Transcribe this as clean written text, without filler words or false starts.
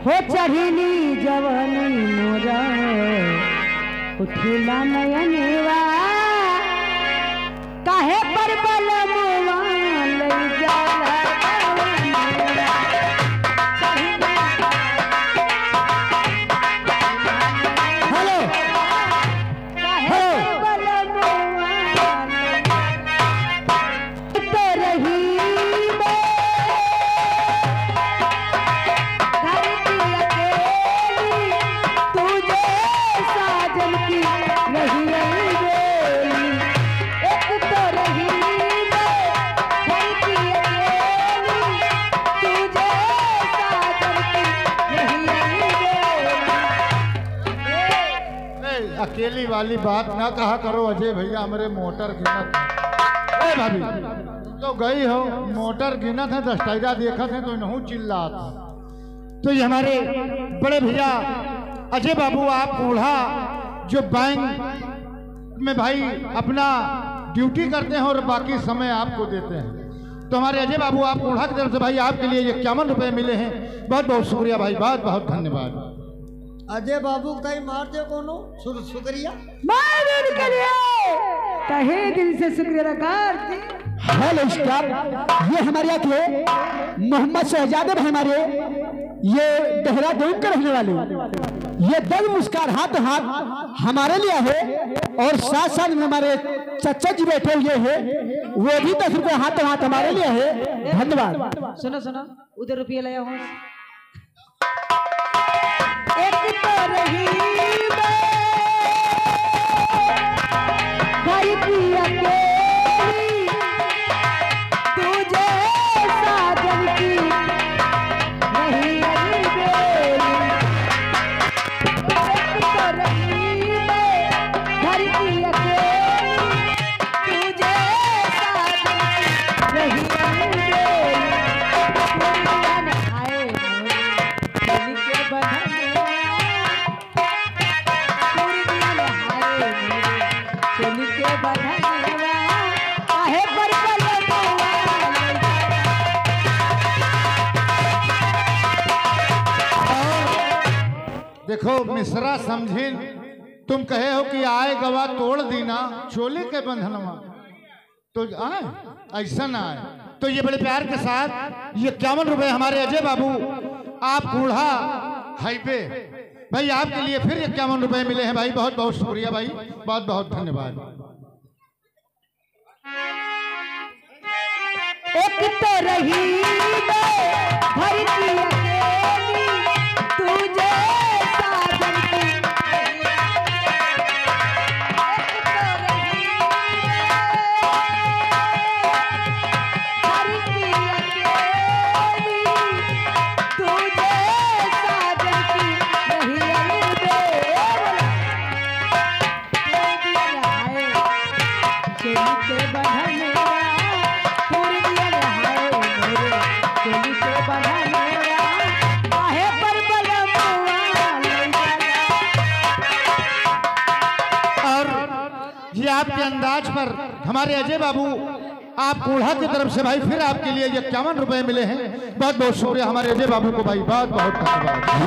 हो चढ़ीली जवानी मोरा उठिला नयनवा काहे पर बलमवा लई जाला हेलो काहे बलमवा तो रही अकेली वाली बात ना कहा करो अजय भैया। हमारे मोटर गिनत है भाभी तो गई हो मोटर गिनत है 10 टाइरा देखा थे तो नहीं चिल्ला था। तो ये हमारे बड़े भैया अजय बाबू आप बूढ़ा जो बैंक में भाई अपना ड्यूटी करते हैं और बाकी समय आपको देते हैं। तो हमारे अजय बाबू आप बूढ़ा की तरफ से भाई आपके लिए 51 रुपये मिले हैं। बहुत बहुत शुक्रिया भाई, बहुत बहुत धन्यवाद। अजय बाबू कहीं मार दे कोनो शुक्रिया तहे दिल से शुक्रिया करते। हेलो स्टाफ, ये हमारे यहाँ के मोहम्मद शहजादे भाई हमारे ये देहरादून के रहने वाले ये 10 मुस्कान हाथ हाथ हमारे लिए है और साथ साथ में हमारे चचा जी बैठे हुए हैं वो भी 10 रुपये हाथ हाथ हमारे लिए है। धन्यवाद। सुनो सुनो उधर रुपये लाया हूँ एक तो रही भाई की अकेली तुझे साजन की नहीं अलबेली एक तो रही भाई की अकेली तुझे साजन की नहीं अलबेली आए के बधन देखो मिश्रा समझी तुम कहे हो कि आए गवा तोड़ दीना चोले के बंधनवा तो आए ऐसा ना आए। तो ये बड़े प्यार के साथ ये 51 रुपये हमारे अजय बाबू आप बूढ़ा हाईवे भाई आपके लिए फिर 51 रुपये मिले हैं भाई। बहुत बहुत शुक्रिया भाई, बहुत बहुत धन्यवाद। एक तो रही भर की अकेली तुझे साजन की आपके अंदाज पर हमारे अजय बाबू आप बूढ़ा की तरफ से भाई फिर आपके लिए 51 रुपये मिले हैं। बहुत बहुत शुक्रिया हमारे अजय बाबू को भाई, बहुत बहुत धन्यवाद।